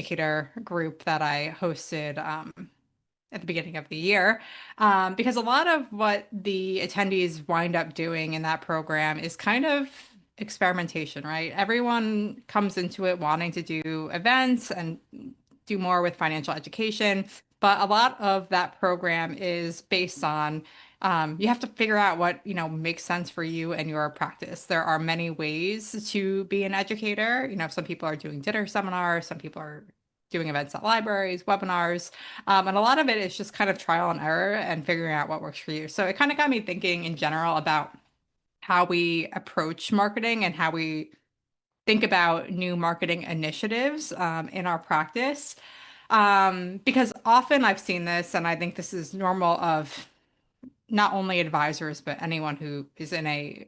educator group that I hosted at the beginning of the year. Because a lot of what the attendees wind up doing in that program is kind of experimentation, right? Everyone comes into it wanting to do events and do more with financial education, but a lot of that program is based on you have to figure out what, makes sense for you and your practice. There are many ways to be an educator. Some people are doing dinner seminars, some people are doing events at libraries, webinars, and a lot of it is just kind of trial and error and figuring out what works for you. So it kind of got me thinking in general about how we approach marketing and how we think about new marketing initiatives in our practice. Because often I've seen this, and I think this is normal of not only advisors, but anyone who is in a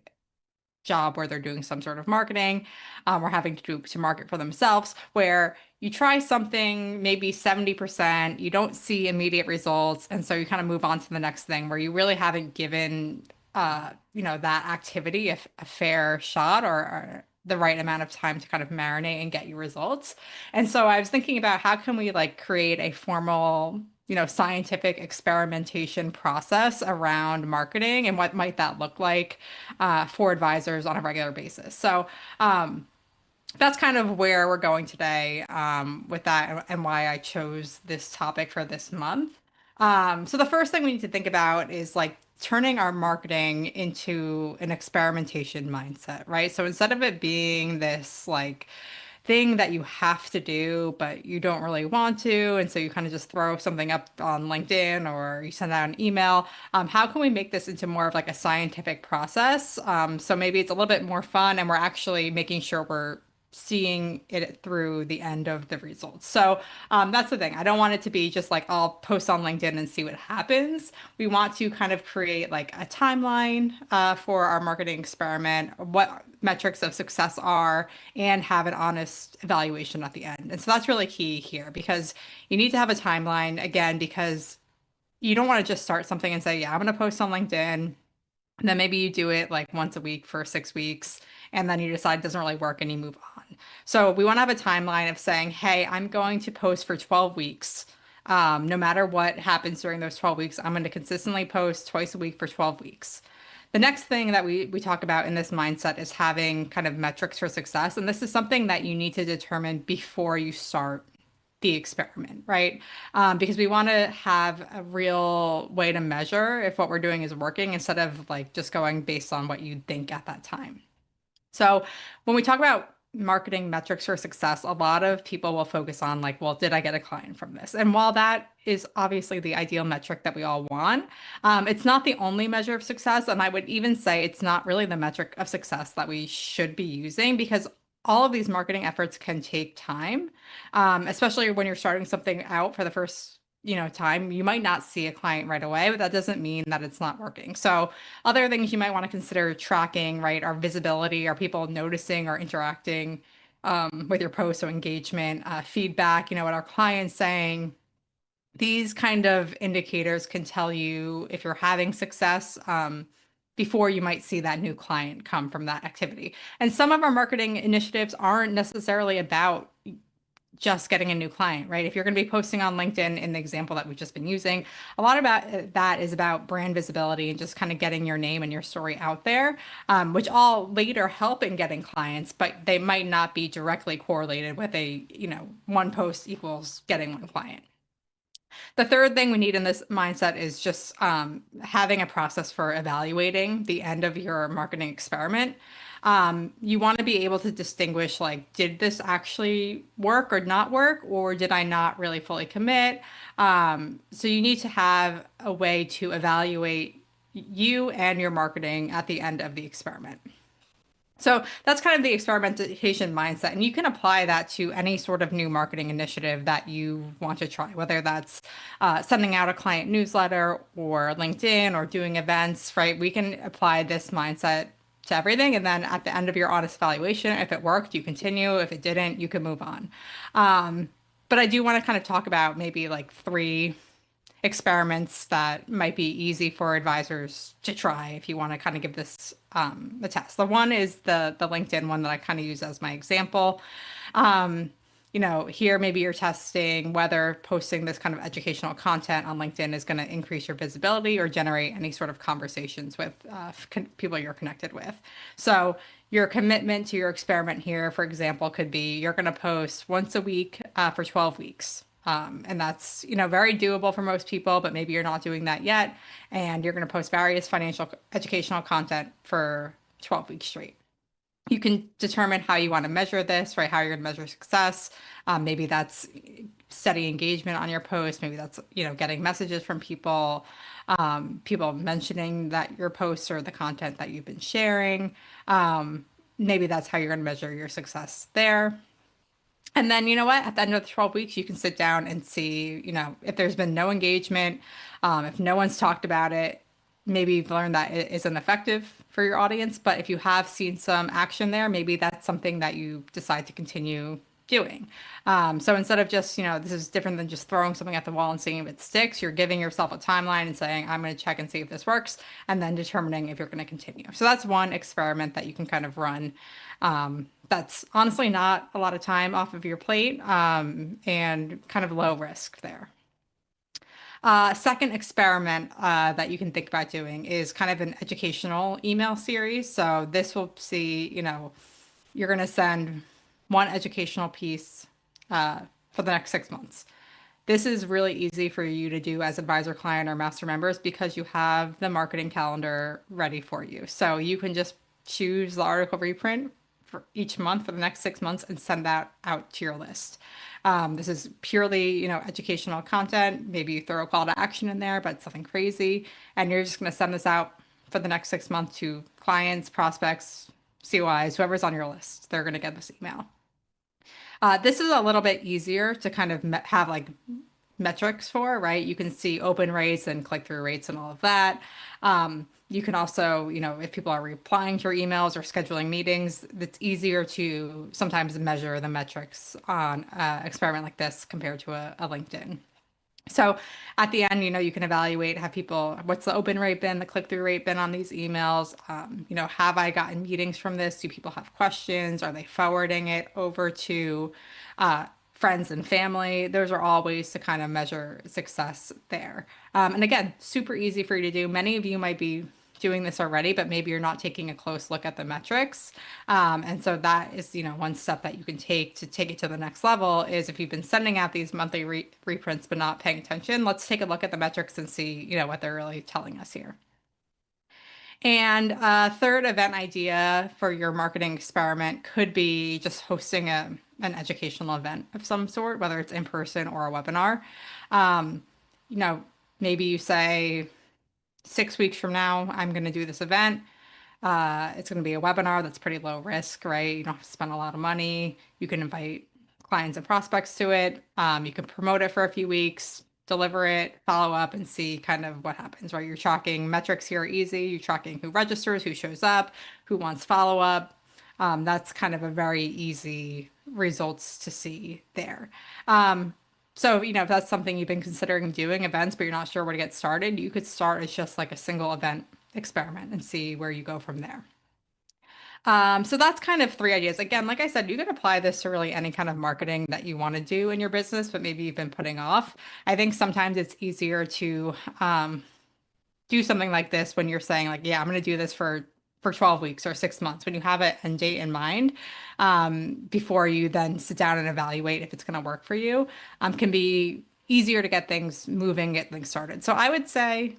job where they're doing some sort of marketing or having to do to market for themselves, where you try something maybe 70%, you don't see immediate results, and so you kind of move on to the next thing where you really haven't given that activity a fair shot or the right amount of time to kind of marinate and get you results. And so I was thinking about how can we like create a formal scientific experimentation process around marketing and what might that look like for advisors on a regular basis. So that's kind of where we're going today with that and why I chose this topic for this month. So the first thing we need to think about is like turning our marketing into an experimentation mindset, right? So instead of it being this like thing that you have to do, but you don't really want to. And so you kind of just throw something up on LinkedIn or you send out an email. How can we make this into more of like a scientific process? So maybe it's a little bit more fun and we're actually making sure we're seeing it through the end of the results. So that's the thing. I don't want it to be just like I'll post on LinkedIn and see what happens. We want to kind of create like a timeline for our marketing experiment, what metrics of success are, and have an honest evaluation at the end. And so that's really key here because you need to have a timeline again, because you don't want to just start something and say, yeah, I'm going to post on LinkedIn. And then maybe you do it like once a week for 6 weeks, and then you decide it doesn't really work and you move on. So we want to have a timeline of saying, hey, I'm going to post for 12 weeks. No matter what happens during those 12 weeks, I'm going to consistently post twice a week for 12 weeks. The next thing that we talk about in this mindset is having kind of metrics for success. And this is something that you need to determine before you start the experiment, right? Because we want to have a real way to measure if what we're doing is working instead of like just going based on what you think at that time. So when we talk about marketing metrics for success, a lot of people will focus on like, well, did I get a client from this? And while that is obviously the ideal metric that we all want, it's not the only measure of success. And I would even say it's not really the metric of success that we should be using because all of these marketing efforts can take time, especially when you're starting something out for the first time. You might not see a client right away, but that doesn't mean that it's not working. So other things you might want to consider tracking, right, are visibility, are people noticing or interacting with your posts, so engagement, feedback, what our clients saying. These kind of indicators can tell you if you're having success before you might see that new client come from that activity. And some of our marketing initiatives aren't necessarily about just getting a new client, right? If you're going to be posting on LinkedIn in the example that we've just been using, a lot about that is about brand visibility and just kind of getting your name and your story out there, which all later help in getting clients, but they might not be directly correlated with one post equals getting one client. The third thing we need in this mindset is just having a process for evaluating the end of your marketing experiment. You want to be able to distinguish like, did this actually work or not work, or did I not really fully commit? So you need to have a way to evaluate you and your marketing at the end of the experiment. So that's kind of the experimentation mindset. And you can apply that to any sort of new marketing initiative that you want to try, whether that's sending out a client newsletter or LinkedIn or doing events, right? We can apply this mindset to everything. And then at the end of your honest evaluation, if it worked, you continue. If it didn't, you can move on. But I do want to kind of talk about maybe like three experiments that might be easy for advisors to try if you want to kind of give this a test. The one is the LinkedIn one that I kind of use as my example. Um, here maybe you're testing whether posting this kind of educational content on LinkedIn is going to increase your visibility or generate any sort of conversations with people you're connected with. So your commitment to your experiment here, for example, could be you're going to post once a week for 12 weeks. And that's, very doable for most people, but maybe you're not doing that yet. And you're going to post various financial educational content for 12 weeks straight. You can determine how you want to measure this, right? How you're going to measure success. Maybe that's steady engagement on your post. Maybe that's, getting messages from people, people mentioning that your posts or the content that you've been sharing. Maybe that's how you're going to measure your success there. And then, you know what? At the end of the 12 weeks, you can sit down and see, if there's been no engagement, if no one's talked about it, maybe you've learned that it isn't effective for your audience. But if you have seen some action there, maybe that's something that you decide to continue doing. So instead of just, this is different than just throwing something at the wall and seeing if it sticks, you're giving yourself a timeline and saying, I'm going to check and see if this works, and then determining if you're going to continue. So that's one experiment that you can kind of run. That's honestly not a lot of time off of your plate, and kind of low risk there. Second experiment that you can think about doing is kind of an educational email series. So this will see, you're going to send one educational piece for the next 6 months. This is really easy for you to do as advisor client or master members because you have the marketing calendar ready for you. So you can just choose the article reprint for each month for the next 6 months and send that out to your list. This is purely, educational content. Maybe you throw a call to action in there, but it's something crazy. And you're just going to send this out for the next 6 months to clients, prospects, COIs, whoever's on your list. They're going to get this email. This is a little bit easier to kind of have like metrics for, right? You can see open rates and click-through rates and all of that. You can also, if people are replying to your emails or scheduling meetings, it's easier to sometimes measure the metrics on an experiment like this compared to a LinkedIn. So at the end, you can evaluate, have people, what's the open rate been, the click-through rate been on these emails? Have I gotten meetings from this? Do people have questions? Are they forwarding it over to friends and family? Those are all ways to kind of measure success there. And again, super easy for you to do. Many of you might be doing this already, but maybe you're not taking a close look at the metrics. And so that is, one step that you can take to take it to the next level is if you've been sending out these monthly reprints but not paying attention, let's take a look at the metrics and see, what they're really telling us here. And a third event idea for your marketing experiment could be just hosting an educational event of some sort, whether it's in person or a webinar. Maybe you say 6 weeks from now, I'm going to do this event. It's going to be a webinar that's pretty low risk, right? You don't have to spend a lot of money. You can invite clients and prospects to it. You can promote it for a few weeks, deliver it, follow up, and see kind of what happens, right? You're tracking metrics here are easy. You're tracking who registers, who shows up, who wants follow up. That's kind of a very easy results to see there. So, if that's something you've been considering doing events, but you're not sure where to get started, you could start as just like a single event experiment and see where you go from there. So that's kind of 3 ideas. Again, like I said, you can apply this to really any kind of marketing that you want to do in your business, but maybe you've been putting off. I think sometimes it's easier to do something like this when you're saying like, yeah, I'm going to do this for 12 weeks or 6 months, when you have an end date in mind, before you then sit down and evaluate if it's going to work for you, can be easier to get things moving, get things started. So I would say,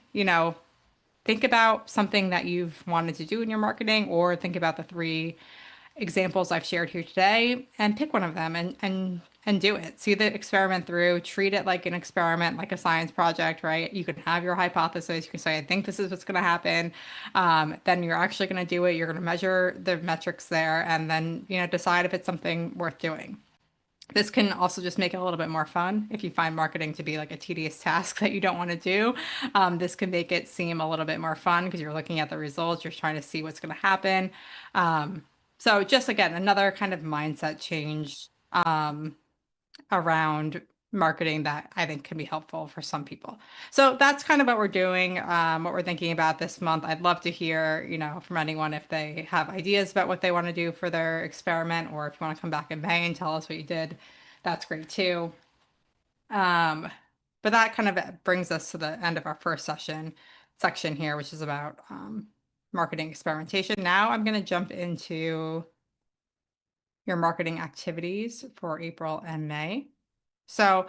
think about something that you've wanted to do in your marketing, or think about the 3 examples I've shared here today and pick one of them and do it. See the experiment through, treat it like an experiment, like a science project, right? You can have your hypothesis. You can say, I think this is what's going to happen. Then you're actually going to do it. You're going to measure the metrics there and then, decide if it's something worth doing. This can also just make it a little bit more fun. If you find marketing to be like a tedious task that you don't want to do, this can make it seem a little bit more fun because you're looking at the results, you're trying to see what's going to happen. So just again, another kind of mindset change around marketing that I think can be helpful for some people. So that's kind of what we're doing, what we're thinking about this month. I'd love to hear, from anyone if they have ideas about what they want to do for their experiment, or if you want to come back in May and tell us what you did That's great too. Um, but that kind of brings us to the end of our first section here, which is about marketing experimentation. Now I'm going to jump into your marketing activities for April and May. So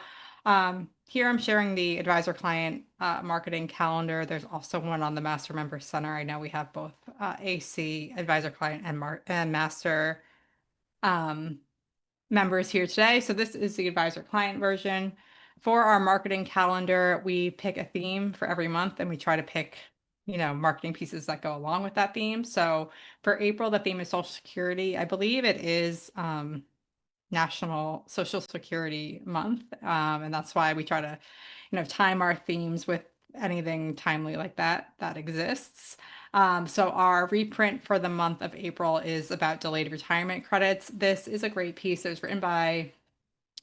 here I'm sharing the advisor client marketing calendar. There's also one on the Master Member Center. I know we have both AC, advisor client, and master um, members here today. So this is the advisor client version. For our marketing calendar, we pick a theme for every month and we try to pick, marketing pieces that go along with that theme. So for April, the theme is Social Security. I believe it is National Social Security Month. And that's why we try to, time our themes with anything timely like that exists. So our reprint for the month of April is about delayed retirement credits. This is a great piece. It was written by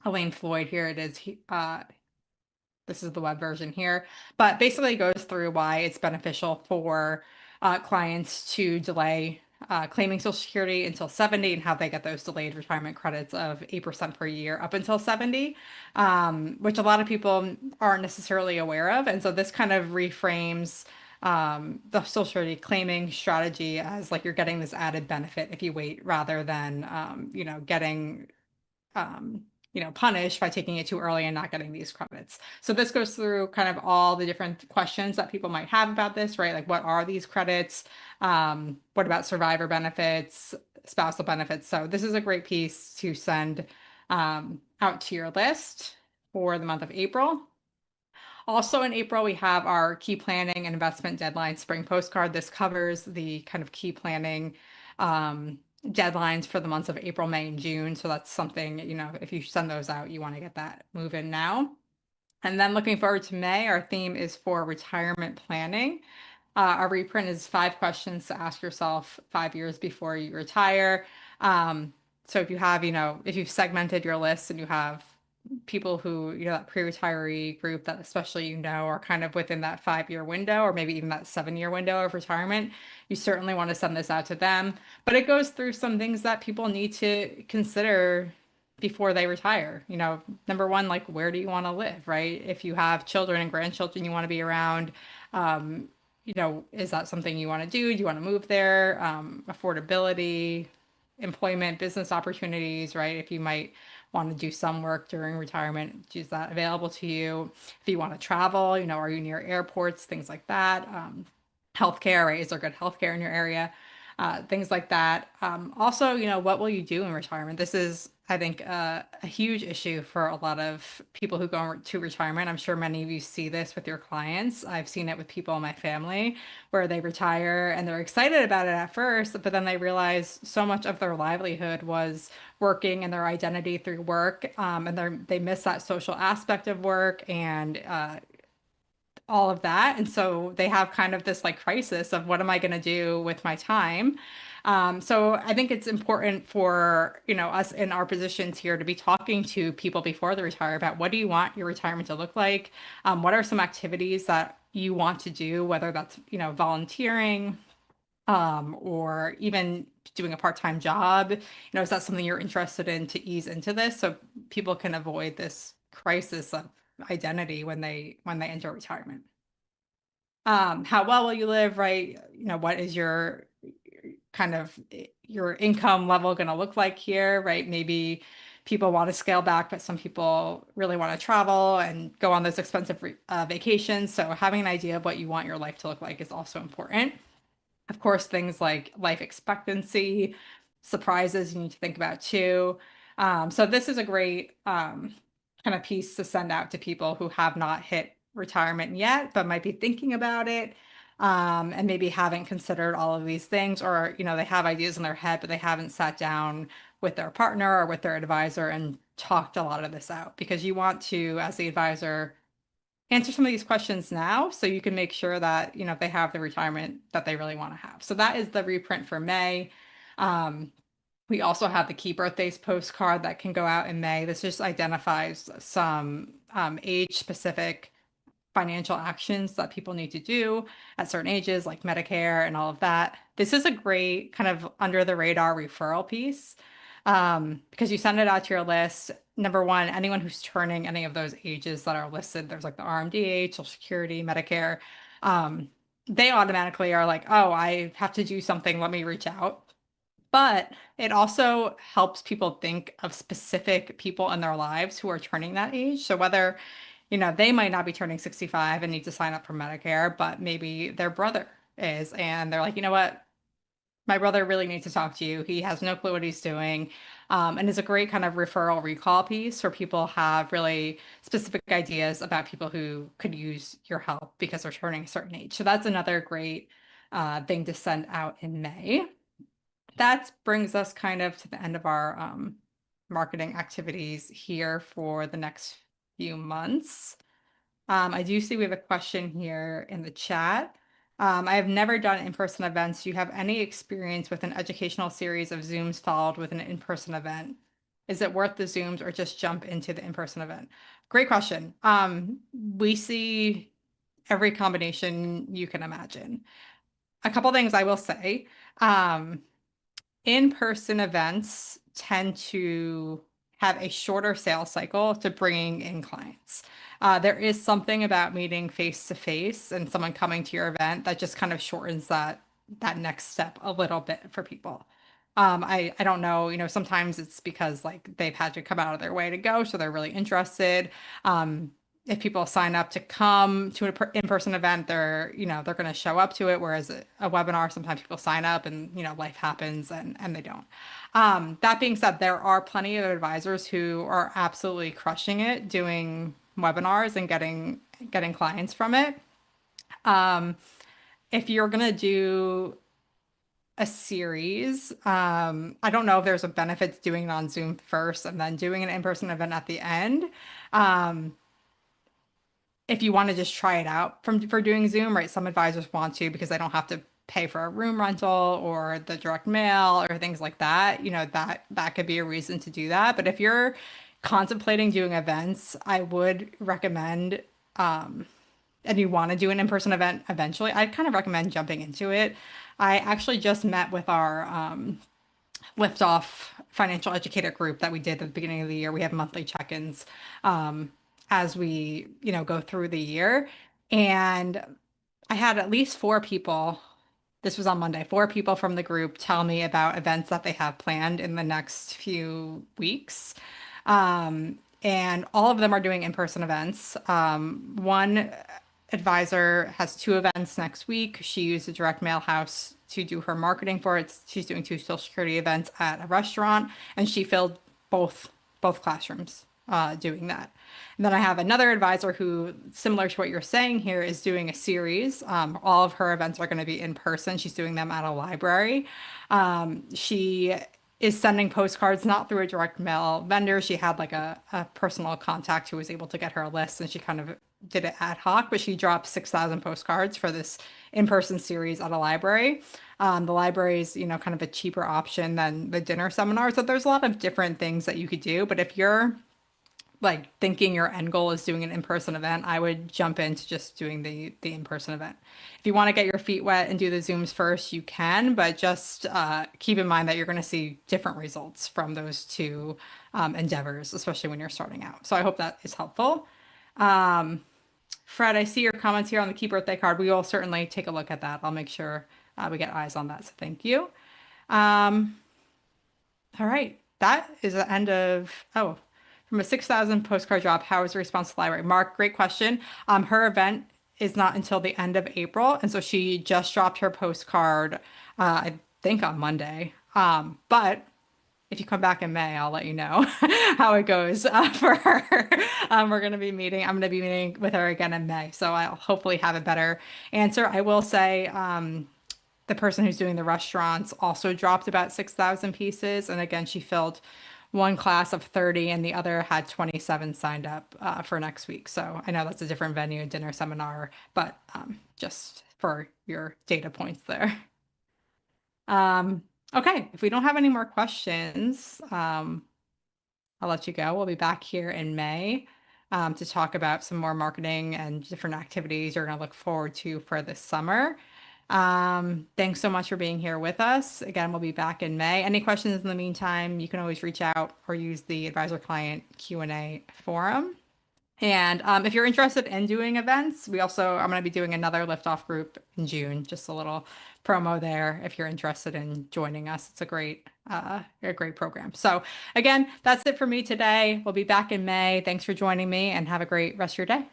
Elaine Floyd. Here it is. This is the web version here, but basically it goes through why it's beneficial for clients to delay claiming Social Security until 70 and how they get those delayed retirement credits of 8% per year up until 70, which a lot of people aren't necessarily aware of. And so this kind of reframes the Social Security claiming strategy as like you're getting this added benefit if you wait rather than, getting um, punished by taking it too early and not getting these credits. So this goes through kind of all the different questions that people might have about this, right? Like what are these credits? What about survivor benefits, spousal benefits? So this is a great piece to send out to your list for the month of April. Also in April, we have our key planning and investment deadline spring postcard. This covers the kind of key planning deadlines for the months of April, May, and June. So that's something, if you send those out, you want to get that moving now. And then looking forward to May, our theme is for retirement planning. Our reprint is 5 questions to ask yourself 5 years before you retire. So if you have, if you've segmented your list and you have people who, that pre-retiree group that especially, are kind of within that 5 year window or maybe even that 7 year window of retirement, you certainly want to send this out to them. But it goes through some things that people need to consider before they retire. Number one, like where do you want to live, right? If you have children and grandchildren you want to be around, is that something you want to do? Do you want to move there? Affordability, employment, business opportunities, right? If you might want to do some work during retirement, is that available to you? If you want to travel, are you near airports, things like that? Healthcare, right? Is there good healthcare in your area? Things like that. Also, what will you do in retirement? This is, I think, a huge issue for a lot of people who go to retirement. I'm sure many of you see this with your clients. I've seen it with people in my family where they retire and they're excited about it at first, but then they realize so much of their livelihood was working and their identity through work, and they miss that social aspect of work and all of that. And so they have kind of this like crisis of what am I going to do with my time? So I think it's important for, us in our positions here to be talking to people before they retire about what do you want your retirement to look like? What are some activities that you want to do, whether that's, volunteering, or even doing a part-time job, is that something you're interested in to ease into this so people can avoid this crisis of identity when they enter retirement? How well will you live, right? What is your kind of your income level going to look like here, right? Maybe people want to scale back, but some people really want to travel and go on those expensive vacations. So having an idea of what you want your life to look like is also important. Of course, things like life expectancy, surprises you need to think about too. So this is a great kind of piece to send out to people who have not hit retirement yet, but might be thinking about it, and maybe haven't considered all of these things, or they have ideas in their head, but they haven't sat down with their partner or with their advisor and talked a lot of this out because you want to, as the advisor, answer some of these questions now so you can make sure that they have the retirement that they really want to have. So that is the reprint for May. Um, we also have the key birthdays postcard that can go out in May. This just identifies some age specific financial actions that people need to do at certain ages, like Medicare and all of that. This is a great kind of under the radar referral piece. Because you send it out to your list. Number one, anyone who's turning any of those ages that are listed, there's like the RMDH, Social Security, Medicare, um, they automatically are like, oh, I have to do something. Let me reach out. But it also helps people think of specific people in their lives who are turning that age. So whether, they might not be turning 65 and need to sign up for Medicare, but maybe their brother is, and they're like, you know what? My brother really needs to talk to you. He has no clue what he's doing. And it's a great kind of referral recall piece where people have really specific ideas about people who could use your help because they're turning a certain age. So that's another great thing to send out in May. That brings us kind of to the end of our marketing activities here for the next few months. I do see we have a question here in the chat. I have never done in-person events. Do you have any experience with an educational series of Zooms followed with an in-person event? Is it worth the Zooms or just jump into the in-person event? Great question. We see every combination you can imagine. A couple things I will say. Um, In-person events tend to have a shorter sales cycle to bringing in clients. There is something about meeting face to face and someone coming to your event that just kind of shortens that next step a little bit for people. I don't know, sometimes it's because like they've had to come out of their way to go, so they're really interested. If people sign up to come to an in-person event, they're going to show up to it. Whereas a webinar, sometimes people sign up and, life happens and they don't. That being said, there are plenty of advisors who are absolutely crushing it doing webinars and getting clients from it. Um, if you're going to do a series, I don't know if there's a benefit to doing it on Zoom first and then doing an in-person event at the end. Um, if you want to just try it out for doing Zoom, right? Some advisors want to because they don't have to pay for a room rental or the direct mail or things like that. That could be a reason to do that. But if you're contemplating doing events, I would recommend and you want to do an in-person event eventually, I'd kind of recommend jumping into it. I actually just met with our lift off financial educator group that we did at the beginning of the year. We have monthly check-ins as we, go through the year. And I had at least four people, this was on Monday, four people from the group tell me about events that they have planned in the next few weeks. And all of them are doing in-person events. One advisor has two events next week. She used a direct mail house to do her marketing for it. She's doing two Social Security events at a restaurant, and she filled both classrooms doing that. And then I have another advisor who, similar to what you're saying here, is doing a series. All of her events are going to be in person. She's doing them at a library. She is sending postcards not through a direct mail vendor. She had like a personal contact who was able to get her a list, and she kind of did it ad hoc, but she dropped 6,000 postcards for this in-person series at a library. The library is, kind of a cheaper option than the dinner seminar. So there's a lot of different things that you could do. But if you're like thinking your end goal is doing an in-person event, I would jump into just doing the in-person event. If you want to get your feet wet and do the Zooms first, you can, but just keep in mind that you're going to see different results from those two endeavors, especially when you're starting out. So I hope that is helpful. Fred, I see your comments here on the key birthday card. We will certainly take a look at that. I'll make sure we get eyes on that. So thank you. Um, all right. That is the end of, from a 6,000 postcard drop, how is the response to the library? Mark, great question. Her event is not until the end of April. And so she just dropped her postcard, I think on Monday. But if you come back in May, I'll let you know how it goes for her. We're going to be meeting. I'm going to be meeting with her again in May. So I'll hopefully have a better answer. I will say, the person who's doing the restaurants also dropped about 6,000 pieces. And again, she filled one class of 30 and the other had 27 signed up for next week. So I know that's a different venue, dinner seminar, but just for your data points there. Okay, if we don't have any more questions, I'll let you go. We'll be back here in May to talk about some more marketing and different activities you're going to look forward to for this summer. Thanks so much for being here with us. Again, we'll be back in May. Any questions in the meantime, you can always reach out or use the advisor client Q&A forum. And if you're interested in doing events, I'm going to be doing another liftoff group in June. Just a little promo there if you're interested in joining us. It's a great program. So again, that's it for me today. We'll be back in May. Thanks for joining me and have a great rest of your day.